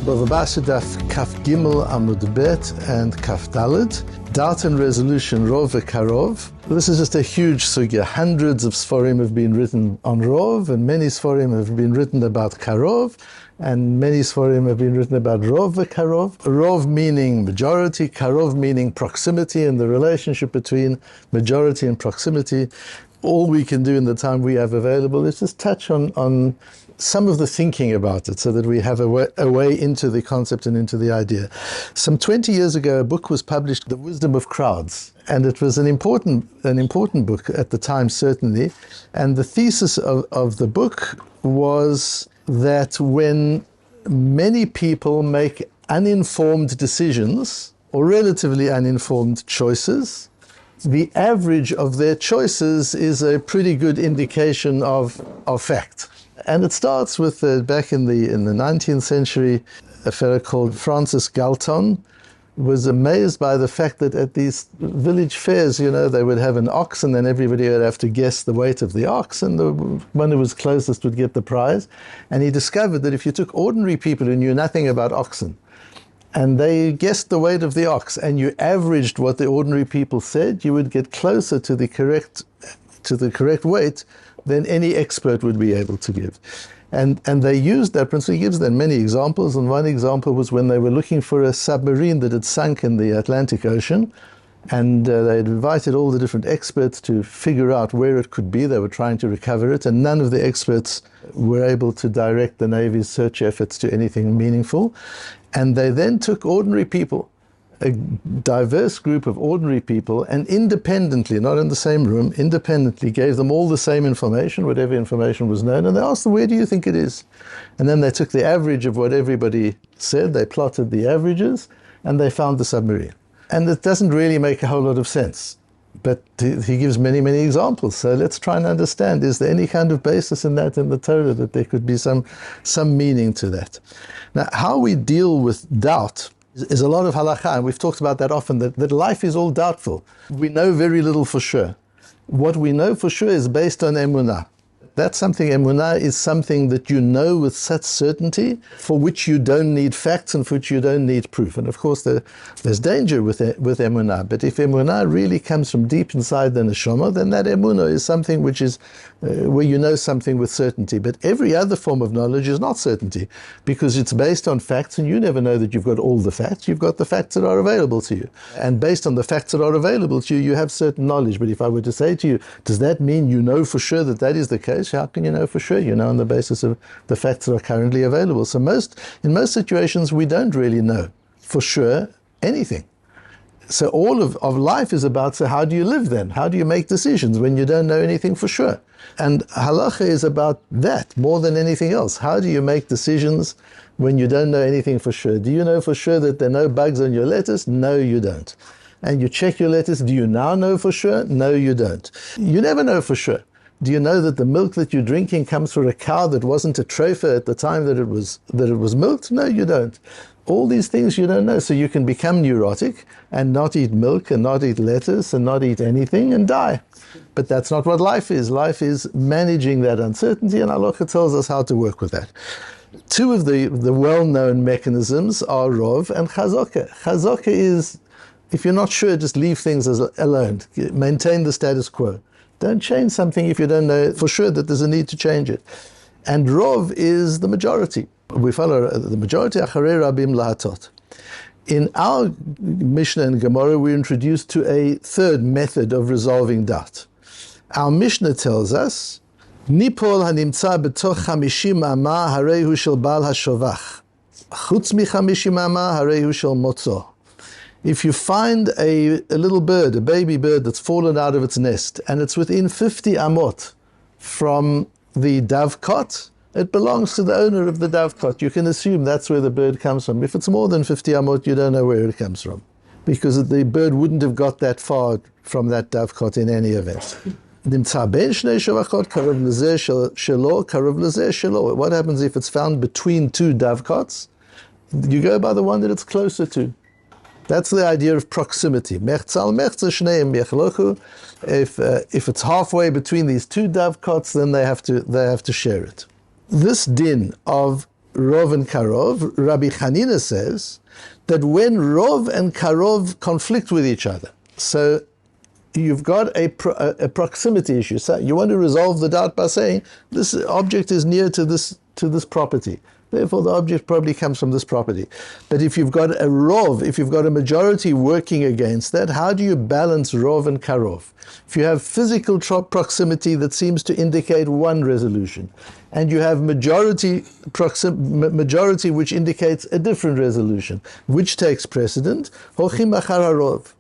Bava Batra Daf Kaf Gimel Amud Bet and Kaf Daled. Doubt and resolution, Rov וקרוב. This is just a huge sugya. Hundreds of Sforim have been written on Rov, and many Sforim have been written about Karov, and many Sforim have been written about Rov וקרוב. Rov meaning majority, Karov meaning proximity, and the relationship between majority and proximity. All we can do in the time we have available is just touch on some of the thinking about it so that we have a way into the concept and into the idea. Some 20 years ago, a book was published, The Wisdom of Crowds, and it was an important book at the time, certainly. And the thesis of the book was that when many people make uninformed decisions or relatively uninformed choices, the average of their choices is a pretty good indication of fact. And it starts with, back in the 19th century, a fellow called Francis Galton was amazed by the fact that at these village fairs, they would have an ox, and then everybody would have to guess the weight of the ox, and the one who was closest would get the prize. And he discovered that if you took ordinary people who knew nothing about oxen, and they guessed the weight of the ox, and you averaged what the ordinary people said, you would get closer to the correct weight than any expert would be able to give. And they used that principle. He gives them many examples, and one example was when they were looking for a submarine that had sunk in the Atlantic Ocean, and they had invited all the different experts to figure out where it could be. They were trying to recover it, and none of the experts were able to direct the Navy's search efforts to anything meaningful. And they then took ordinary people, a diverse group of ordinary people, and independently, not in the same room, independently gave them all the same information, whatever information was known, and they asked them, where do you think it is? And then they took the average of what everybody said, they plotted the averages, and they found the submarine. And it doesn't really make a whole lot of sense, but he gives many, many examples. So let's try and understand, is there any kind of basis in that in the Torah, that there could be some meaning to that? Now, how we deal with doubt is a lot of halakha, and we've talked about that often, that life is all doubtful. We know very little for sure. What we know for sure is based on emunah. That's something, emunah is something that you know with such certainty, for which you don't need facts and for which you don't need proof. And of course there's danger with emunah, but if emunah really comes from deep inside the neshama, then that emunah is something which is where you know something with certainty. But every other form of knowledge is not certainty, because it's based on facts, and you never know that you've got all the facts. You've got the facts that are available to you. And based on the facts that are available to you, you have certain knowledge. But if I were to say to you, does that mean you know for sure that is the case? How can you know for sure? You know on the basis of the facts that are currently available. So in most situations, we don't really know for sure anything. So all of life is about, so how do you live then? How do you make decisions when you don't know anything for sure? And halacha is about that more than anything else. How do you make decisions when you don't know anything for sure? Do you know for sure that there are no bugs on your lettuce? No, you don't. And you check your lettuce, do you now know for sure? No, you don't. You never know for sure. Do you know that the milk that you're drinking comes from a cow that wasn't a trophy at the time that it was milked? No, you don't. All these things you don't know. So you can become neurotic and not eat milk and not eat lettuce and not eat anything and die. But that's not what life is. Life is managing that uncertainty, and Allah tells us how to work with that. Two of the well-known mechanisms are Rov and Chazaka. Chazaka is, if you're not sure, just leave things alone. Maintain the status quo. Don't change something if you don't know for sure that there's a need to change it. And Rov is the majority. We follow the majority, Acharei Rabim Lahatot. In our Mishnah and Gemara, we're introduced to a third method of resolving doubt. Our Mishnah tells us, Nipol hanimtza betoch 50 ama harehu shel bal hashovach. Chutz mi 50 ama harehu shel motzo. If you find a little bird, a baby bird that's fallen out of its nest, and it's within 50 amot from the dovecot, it belongs to the owner of the dovecot. You can assume that's where the bird comes from. If it's more than 50 amot, you don't know where it comes from, because the bird wouldn't have got that far from that dovecot in any event. What happens if it's found between two dovecots? You go by the one that it's closer to. That's the idea of proximity. If it's halfway between these two dovecots, then they have to share it. This din of Rov and Karov, Rabbi Hanina says that when Rov and Karov conflict with each other, so you've got a proximity issue. So you want to resolve the doubt by saying this object is near to this property. Therefore, the object probably comes from this property. But if you've got a Rov, if you've got a majority working against that, how do you balance Rov and Karov? If you have physical proximity that seems to indicate one resolution, and you have majority which indicates a different resolution, which takes precedent? Hochim achar harov.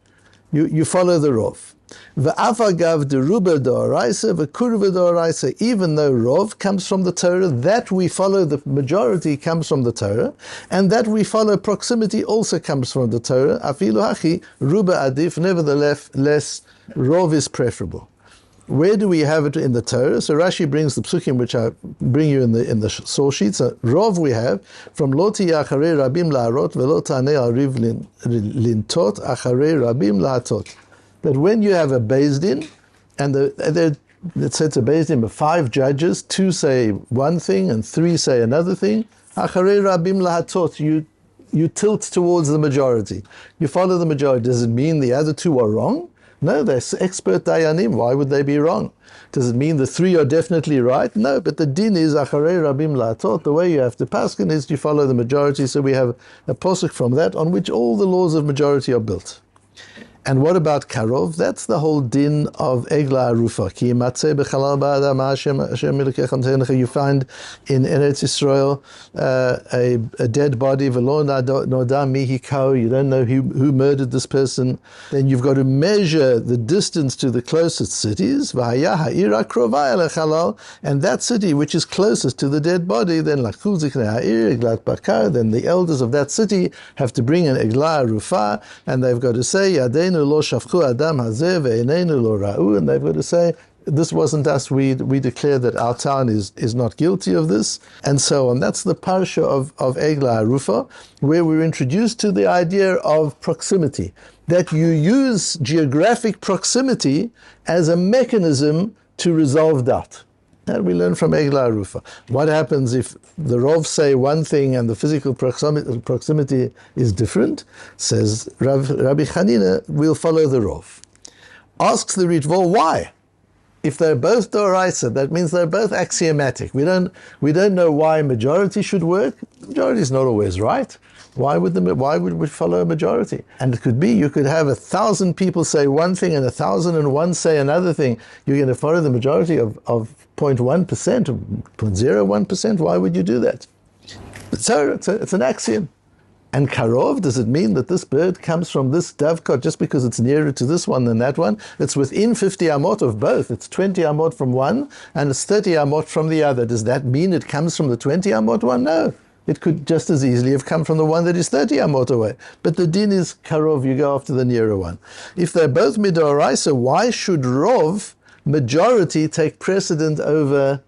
You follow the Rov. V'afagav deruba d'oraisa v'kurva d'oraisa. Even though Rov comes from the Torah, that we follow, the majority comes from the Torah, and that we follow proximity also comes from the Torah. Afilu hachi ruba adif. Nevertheless, Rov is preferable. Where do we have it in the Torah? So Rashi brings the psukim which I bring you in the source sheet. So Rov we have from Lo tiyeh acharei rabim la'arot ve'lo ta'aneh al riv lintot acharei rabim la'atot. That when you have a Beis Din, and let's say it's a Beis Din of 5 judges, 2 say one thing and 3 say another thing, acharei rabim la'atot, you tilt towards the majority. You follow the majority. Does it mean the other 2 are wrong? No, they're expert dayanim. Why would they be wrong? Does it mean the 3 are definitely right? No, but the din is acharei rabim la'atot. The way you have to paskin is you follow the majority. So we have a posuk from that on which all the laws of majority are built. And what about Karov? That's the whole din of Egla Arufa. Ki matzeh b'chalal ba'adam Hashem milkecha ntenecha. You find in Eretz Yisrael a dead body. V'lo noda mihi kao. You don't know who murdered this person. Then you've got to measure the distance to the closest cities. V'haya ha'ira krovai lechalal. And that city which is closest to the dead body, then lakhu ziknei ha'ir eglat bakar. Then the elders of that city have to bring an Egla Arufa, and they've got to say Yadeinu lo shafchu adam hazeh ve'einenu lo ra'u, and they've got to say, this wasn't us, we declare that our town is not guilty of this, and so on. That's the parsha of Egla Arufa, where we're introduced to the idea of proximity, that you use geographic proximity as a mechanism to resolve doubt. And we learn from Egla Arufa. What happens if the Rov say one thing and the physical proximity is different? Says Rabbi Hanina, we'll follow the Rov. Asks the Ritva, why? If they're both Doraisa, that means they're both axiomatic. We don't know why majority should work. Majority is not always right. Why would we follow a majority? And it could be, you could have 1,000 people say one thing and 1,001 say another thing. You're going to follow the majority of 0.1% or 0.01%. Why would you do that? So it's an axiom. And Karov, does it mean that this bird comes from this dovecot just because it's nearer to this one than that one? It's within 50 amot of both. It's 20 amot from one and it's 30 amot from the other. Does that mean it comes from the 20 amot one? No. It could just as easily have come from the one that is 30 amot away. But the din is Karov, you go after the nearer one. If they're both midoraisa, why should Rov, majority, take precedent over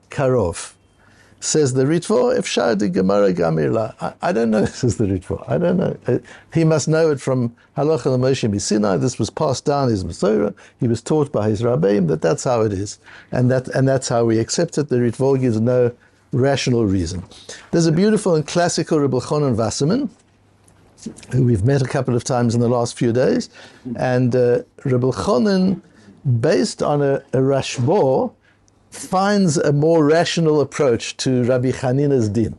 Karov? Says the Ritva, Efshar de Gemara Gamirla. I don't know, says the Ritva. I don't know. He must know it from Halacha L'Moshe Misinai. This was passed down his Masorah. He was taught by his Rabbeim that that's how it is. And that's how we accept it. The Ritva gives no rational reason. There's a beautiful and classical Rabbi Chonon Wasserman, who we've met a couple of times in the last few days. And Rabbi Chonon, based on a Rashbo, finds a more rational approach to Rabbi Hanina's din.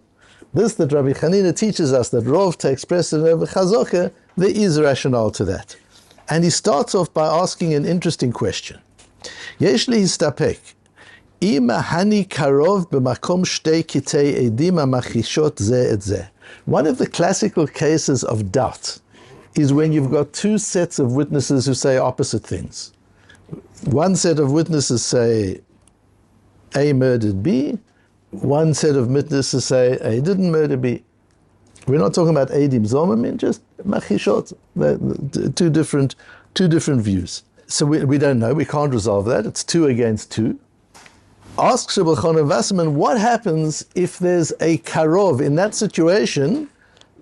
This that Rabbi Hanina teaches us, that Rov takes precedent over Chazokah, there is rationale to that. And he starts off by asking an interesting question. Yesh li histapek, ima hani karov b'makom shtei kitei edim hamachishot zeh et zeh. One of the classical cases of doubt is when you've got 2 sets of witnesses who say opposite things. One set of witnesses say A murdered B, one set of witnesses say A didn't murder B. We're not talking about Eidim Zomim, just Machishot, two different views. So we don't know, we can't resolve that, it's 2 against 2. Asks Rabbi Chonon Wasserman, what happens if there's a Karov? In that situation,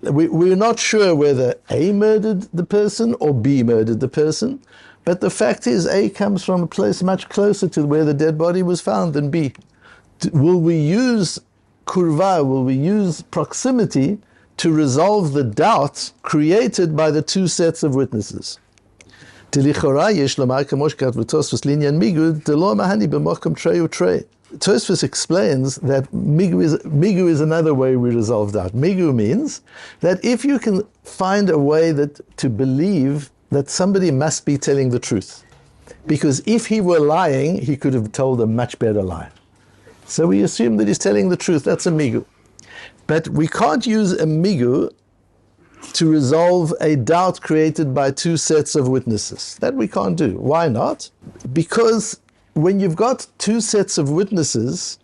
we're not sure whether A murdered the person or B murdered the person. But the fact is, A comes from a place much closer to where the dead body was found than B. Will we use kurva, will we use proximity to resolve the doubt created by the two sets of witnesses? Tosfos explains that migu is another way we resolve doubt. Migu means that if you can find a way to believe that somebody must be telling the truth, because if he were lying, he could have told a much better lie. So we assume that he's telling the truth. That's a migu. But we can't use a migu to resolve a doubt created by two sets of witnesses. That we can't do. Why not? Because when you've got two sets of witnesses,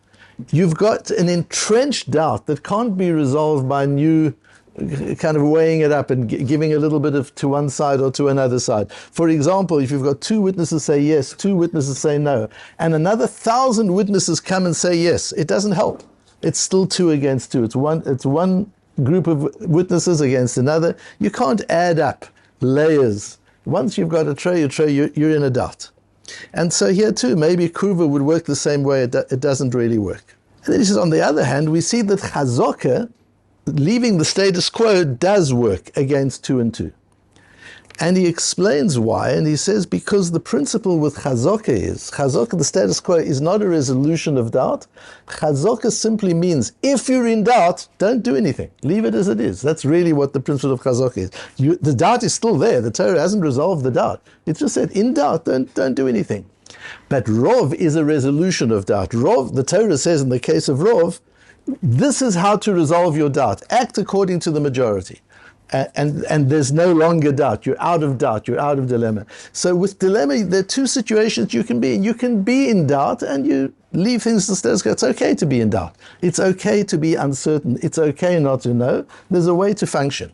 you've got an entrenched doubt that can't be resolved by new kind of weighing it up and giving a little bit of to one side or to another side. For example, if you've got two witnesses say yes, two witnesses say no, and another 1,000 witnesses come and say yes, it doesn't help. It's still 2 against 2. It's one group of witnesses against another. You can't add up layers. Once you've got a tray, you're in a doubt. And so here too, maybe Kruva would work the same way. It doesn't really work. And then he says, on the other hand, we see that Chazaka, leaving the status quo, does work against 2 and 2. And he explains why, and he says because the principle with Chazaka, the status quo, is not a resolution of doubt. Chazaka simply means, if you're in doubt, don't do anything. Leave it as it is. That's really what the principle of Chazaka is. The doubt is still there. The Torah hasn't resolved the doubt. It's just said, in doubt, don't do anything. But Rov is a resolution of doubt. Rov, the Torah says in the case of Rov, this is how to resolve your doubt. Act according to the majority. And there's no longer doubt. You're out of doubt. You're out of dilemma. So with dilemma, there are two situations you can be in. You can be in doubt and you leave things to status quo. It's okay to be in doubt. It's okay to be uncertain. It's okay not to know. There's a way to function.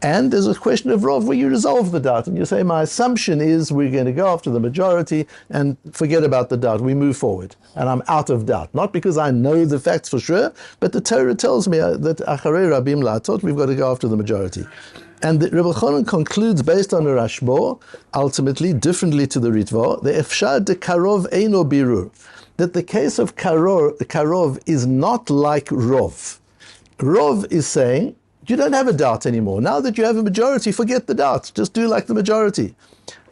And there's a question of Rov where you resolve the doubt and you say, my assumption is we're going to go after the majority and forget about the doubt. We move forward. And I'm out of doubt. Not because I know the facts for sure, but the Torah tells me that Acharei Rabim La'atot, we've got to go after the majority. And the Rebbe Chonon concludes, based on a Rashbo, ultimately, differently to the Ritva, the Efshar de Karov Eino Birur, that the case of Karov is not like Rov. Rov is saying, you don't have a doubt anymore. Now that you have a majority, forget the doubt. Just do like the majority.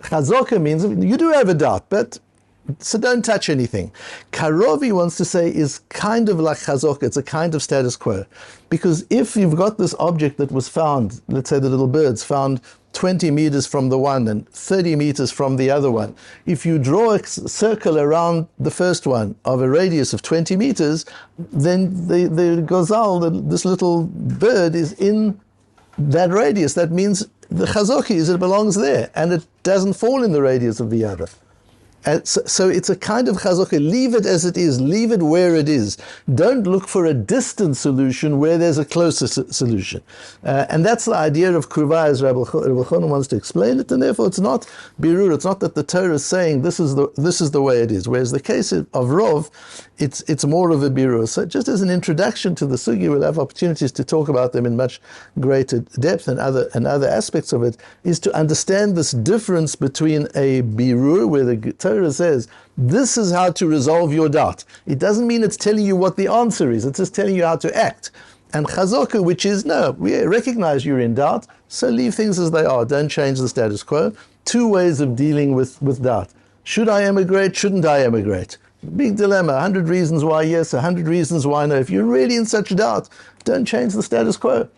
Chazaka means you do have a doubt, so don't touch anything. Karovi wants to say is kind of like Chazaka. It's a kind of status quo. Because if you've got this object that was found, let's say the little birds found 20 meters from the one and 30 meters from the other one, if you draw a circle around the first one of a radius of 20 meters, then the gazal, this little bird, is in that radius. That means the chazaki is it belongs there, and it doesn't fall in the radius of the other. So it's a kind of chazaka. Leave it as it is. Leave it where it is. Don't look for a distant solution where there's a closer solution. And that's the idea of Kruva, as Rabbi Chonon wants to explain it. And therefore, it's not birur. It's not that the Torah is saying this is the way it is. Whereas the case of Rov, it's more of a birur. So just as an introduction to the sugi, we'll have opportunities to talk about them in much greater depth and other aspects of it, is to understand this difference between a birur, where the Torah says, this is how to resolve your doubt. It doesn't mean it's telling you what the answer is. It's just telling you how to act. And chazaka, which is, no, we recognize you're in doubt, so leave things as they are. Don't change the status quo. Two ways of dealing with doubt. Should I emigrate? Shouldn't I emigrate? Big dilemma. 100 reasons why yes, 100 reasons why no. If you're really in such doubt, don't change the status quo.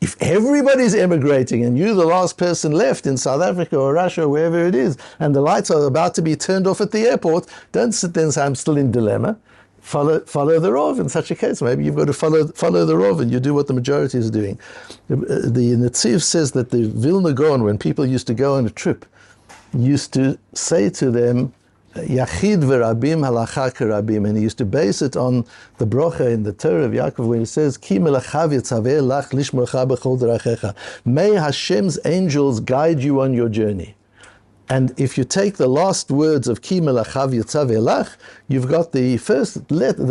If everybody's emigrating and you're the last person left in South Africa or Russia or wherever it is, and the lights are about to be turned off at the airport, don't sit there and say, I'm still in dilemma. Follow the Rov in such a case. Maybe you've got to follow the Rov and you do what the majority is doing. The Netziv says that the Vilna Gaon, when people used to go on a trip, used to say to them, Yachid v'rabim halacha k'rabim, and he used to base it on the brocha in the Torah of Yaakov when he says, Ki melachav yitzaveh lach lishmocha b'chol derachecha. May Hashem's angels guide you on your journey. And if you take the last words of Ki melachav yitzaveh lach, you've got the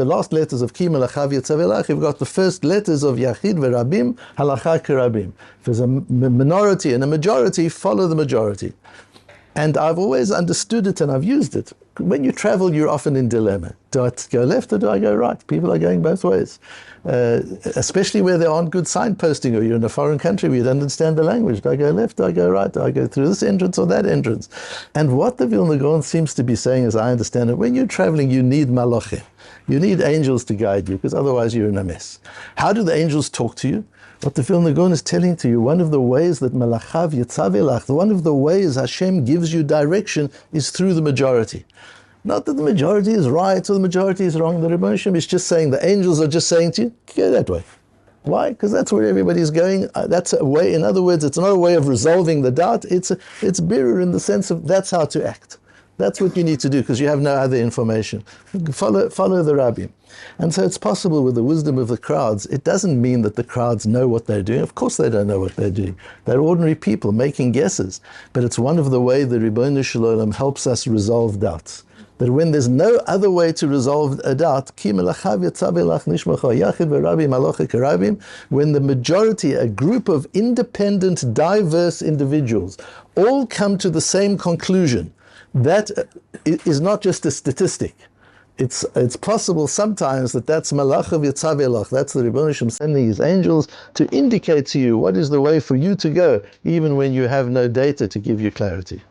last letters of Ki melachav yitzaveh lach, you've got the first letters of Yachid v'rabim halacha k'rabim. If there's a minority and a majority, follow the majority. And I've always understood it and I've used it. when you travel, you're often in dilemma. Do I go left or do I go right? People are going both ways. Especially where there aren't good signposting, or you're in a foreign country where you don't understand the language. Do I go left? Do I go right? Do I go through this entrance or that entrance? And what the Vilna Gaon seems to be saying, as I understand it, when you're traveling, you need malachim. You need angels to guide you, because otherwise you're in a mess. How do the angels talk to you? What the Vilna Gaon is telling to you, one of the ways that malachav yitzavelach, one of the ways Hashem gives you direction is through the majority. Not that the majority is right or the majority is wrong. The Rebbeinu Shem is just saying, the angels are just saying to you, go that way. Why? Because that's where everybody's going. That's a way, in other words, it's not a way of resolving the doubt. It's birur in the sense of that's how to act. That's what you need to do, because you have no other information. Follow the Rabbi. And so it's possible with the wisdom of the crowds. It doesn't mean that the crowds know what they're doing. Of course they don't know what they're doing. They're ordinary people making guesses. But it's one of the ways the Ribbono Shel Olam helps us resolve doubts. That when there's no other way to resolve a doubt, when the majority, a group of independent, diverse individuals, all come to the same conclusion, that is not just a statistic. It's possible sometimes that's malachav yitzavelach. That's the Ribbono Shel Olam sending his angels to indicate to you what is the way for you to go, even when you have no data to give you clarity.